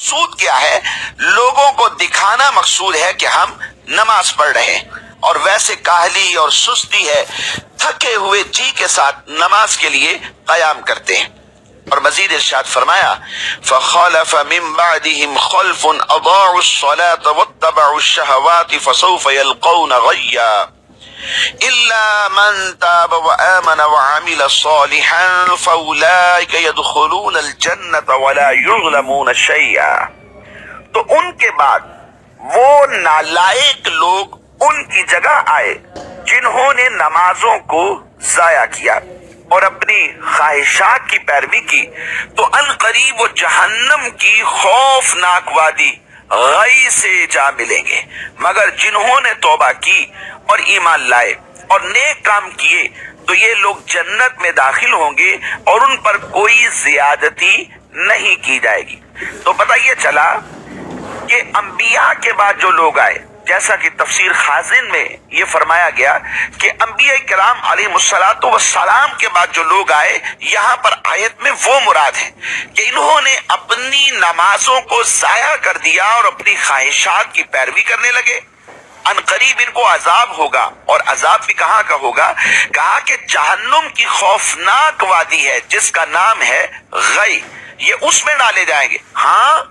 مقصود کیا ہے؟ لوگوں کو دکھانا مقصود ہے کہ ہم نماز پڑھ رہے ہیں، اور ویسے کاہلی اور سستی ہے، تھکے ہوئے جی کے ساتھ نماز کے لیے قیام کرتے ہیں۔ اور مزید ارشاد فرمایا فَخَلَفَ مِن بَعْدِهِمْ خَلْفٌ أَضَاعُوا الصَّلَاةَ وَاتَّبَعُوا الشَّهَوَاتِ فَسَوْفَ يَلْقَوْنَ غَيًّا إِلَّا مَن تَابَ وَآمَنَ وَعَمِلَ صَالِحًا فَأُولَٰئِكَ يَدْخُلُونَ الْجَنَّةَ وَلَا يُظْلَمُونَ شَيْئًا۔ تو ان کے بعد وہ نالائق لوگ ان کی جگہ آئے جنہوں نے نمازوں کو ضائع کیا اور اپنی خواہشات کی پیروی کی، تو عنقریب وہ جہنم کی خوفناک وادی غی سے جا ملیں گے، مگر جنہوں نے توبہ کی اور ایمان لائے اور نیک کام کیے تو یہ لوگ جنت میں داخل ہوں گے اور ان پر کوئی زیادتی نہیں کی جائے گی۔ تو پتہ یہ چلا کہ انبیاء کے بعد جو لوگ آئے، جیسا کہ تفسیر خازن میں یہ فرمایا گیا کہ انبیاء کرام علیہ السلام کے بعد جو لوگ آئے، یہاں پر آیت میں وہ مراد ہے کہ انہوں نے اپنی نمازوں کو ضائع کر دیا اور اپنی خواہشات کی پیروی کرنے لگے۔ عنقریب ان کو عذاب ہوگا، اور عذاب بھی کہاں کا ہوگا؟ کہا کہ جہنم کی خوفناک وادی ہے جس کا نام ہے غی، یہ اس میں ڈالے جائیں گے۔ ہاں،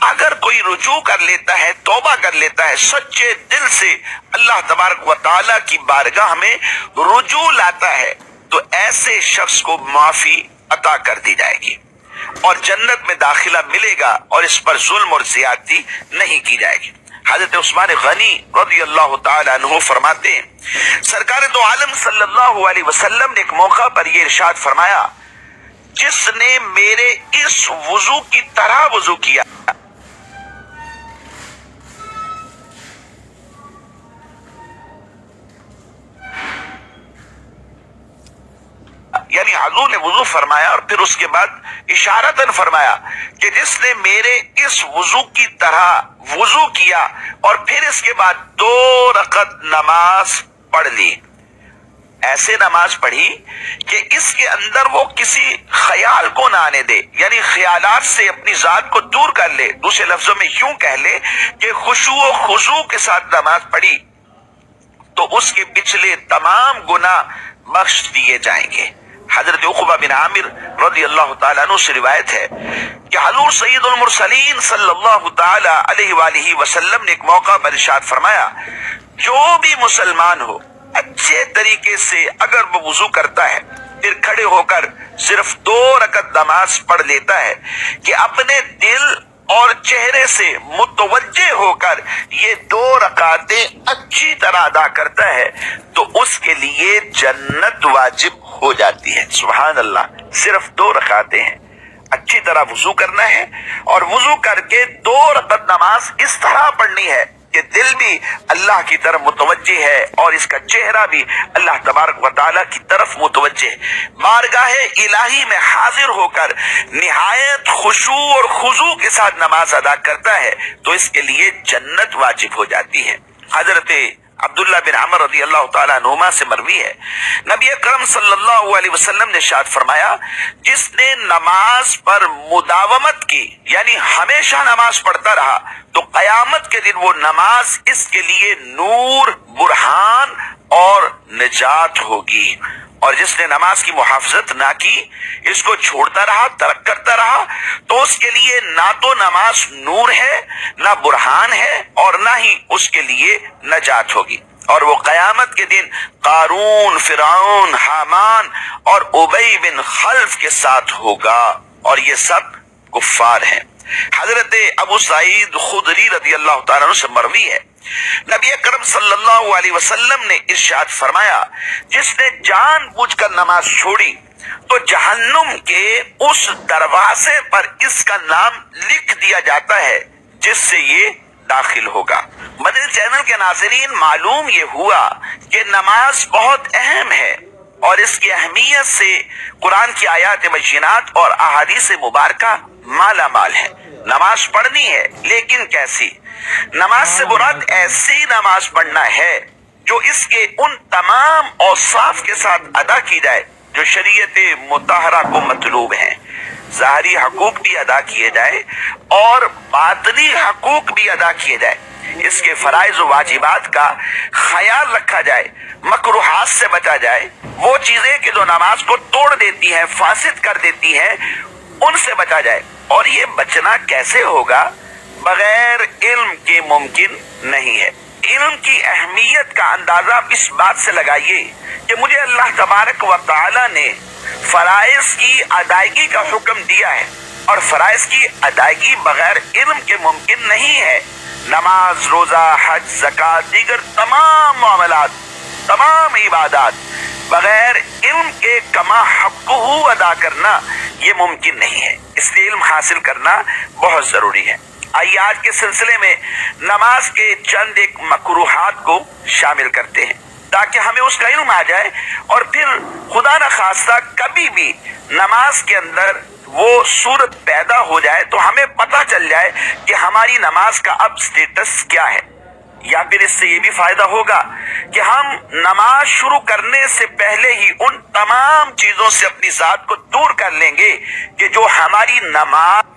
اگر کوئی رجوع کر لیتا ہے، توبہ کر لیتا ہے، سچے دل سے اللہ تبارک و تعالیٰ کی بارگاہ میں رجوع لاتا ہے، تو ایسے شخص کو معافی عطا کر دی جائے گی اور جنت میں داخلہ ملے گا، اور اس پر ظلم اور زیادتی نہیں کی جائے گی۔ حضرت عثمان غنی رضی اللہ تعالی عنہ فرماتے ہیں سرکار دو عالم صلی اللہ علیہ وسلم نے ایک موقع پر یہ ارشاد فرمایا، جس نے میرے اس وضو کی طرح وضو کیا، یعنی حضور نے وضو فرمایا اور پھر اس کے بعد اشارتاً فرمایا کہ جس نے میرے اس وضو کی طرح وضو کیا اور پھر اس کے بعد 2 رکعت نماز پڑھ لی، ایسے نماز پڑھی کہ اس کے اندر وہ کسی خیال کو نہ آنے دے، یعنی خیالات سے اپنی ذات کو دور کر لے، دوسرے لفظوں میں یوں کہہ لے کہ خشوع و خضوع کے ساتھ نماز پڑھی تو اس کے پچھلے تمام گناہ بخش دیے جائیں گے۔ حضرت عقبہ بن عامر رضی اللہ تعالیٰ عنہ سے روایت ہے کہ حضور سید المرسلین صلی اللہ تعالی علیہ وآلہ وسلم نے ایک موقع پر ارشاد فرمایا، جو بھی مسلمان ہو اچھے طریقے سے اگر وہ وضو کرتا ہے پھر کھڑے ہو کر صرف 2 رکعت نماز پڑھ لیتا ہے کہ اپنے دل اور چہرے سے متوجہ ہو کر یہ 2 رکعتیں اچھی طرح ادا کرتا ہے تو اس کے لیے جنت واجب ہو جاتی ہے۔ سبحان اللہ، صرف 2 رکعتیں ہیں، اچھی طرح وضو کرنا ہے اور وضو کر کے 2 رکعت نماز اس طرح پڑھنی ہے کہ دل بھی اللہ کی طرف متوجہ ہے اور اس کا چہرہ بھی اللہ تبارک و تعالیٰ کی طرف متوجہ ہے، بارگاہ الہی میں حاضر ہو کر نہایت خشوع اور خضوع کے ساتھ نماز ادا کرتا ہے تو اس کے لیے جنت واجب ہو جاتی ہے۔ حضرت عبداللہ بن عمر رضی اللہ تعالیٰ عنہما سے مروی ہے، نبی اکرم صلی اللہ علیہ وسلم نے ارشاد فرمایا، جس نے نماز پر مداومت کی یعنی ہمیشہ نماز پڑھتا رہا تو قیامت کے دن وہ نماز اس کے لیے نور، برہان اور نجات ہوگی، اور جس نے نماز کی محافظت نہ کی، اس کو چھوڑتا رہا، ترک کرتا رہا، تو اس کے لیے نہ تو نماز نور ہے، نہ برہان ہے، اور نہ ہی اس کے لیے نجات ہوگی، اور وہ قیامت کے دن قارون، فرعون، حامان اور ابی بن خلف کے ساتھ ہوگا، اور یہ سب کفار ہیں۔ حضرت ابو سعید خدری رضی اللہ تعالیٰ عنہ سے مروی ہے، نبی اکرم صلی اللہ علیہ وسلم نے ارشاد فرمایا، جس نے جان بوجھ کر نماز چھوڑی تو جہنم کے اس دروازے پر اس کا نام لکھ دیا جاتا ہے جس سے یہ داخل ہوگا۔ مدنی چینل کے ناظرین، معلوم یہ ہوا کہ نماز بہت اہم ہے اور اس کی اہمیت سے قرآن کی آیات بینات اور احادیث مبارکہ مالا مال ہے۔ نماز پڑھنی ہے، لیکن کیسی؟ نماز سے مراد ایسی نماز پڑھنا ہے جو اس کے ان تمام اوصاف کے ساتھ ادا کی جائے جو شریعت مطہرہ کو مطلوب ہیں۔ ظاہری حقوق بھی ادا کیے جائے اور باطنی حقوق بھی ادا کیے جائے، اس کے فرائض و واجبات کا خیال رکھا جائے، مکروہات سے بچا جائے، وہ چیزیں کہ جو نماز کو توڑ دیتی ہیں، فاسد کر دیتی ہیں، ان سے بچا جائے۔ اور یہ بچنا کیسے ہوگا؟ بغیر علم کے ممکن نہیں ہے۔ علم کی اہمیت کا اندازہ اس بات سے لگائیے کہ مجھے اللہ تبارک و تعالی نے فرائض کی ادائیگی کا حکم دیا ہے، اور فرائض کی ادائیگی بغیر علم کے ممکن نہیں ہے۔ نماز، روزہ، حج، زکوٰۃ، دیگر تمام معاملات، تمام عبادات بغیر علم کے کما حقہ ادا کرنا یہ ممکن نہیں ہے۔ اس لیے علم حاصل کرنا بہت ضروری ہے۔ آئیے آج کے سلسلے میں نماز کے چند ایک مکروہات کو شامل کرتے ہیں تاکہ ہمیں اس کا علم آ جائے، اور پھر خدا نخواستہ کبھی بھی نماز کے اندر وہ صورت پیدا ہو جائے تو ہمیں پتہ چل جائے کہ ہماری نماز کا اب سٹیٹس کیا ہے۔ یا پھر اس سے یہ بھی فائدہ ہوگا کہ ہم نماز شروع کرنے سے پہلے ہی ان تمام چیزوں سے اپنی ذات کو دور کر لیں گے کہ جو ہماری نماز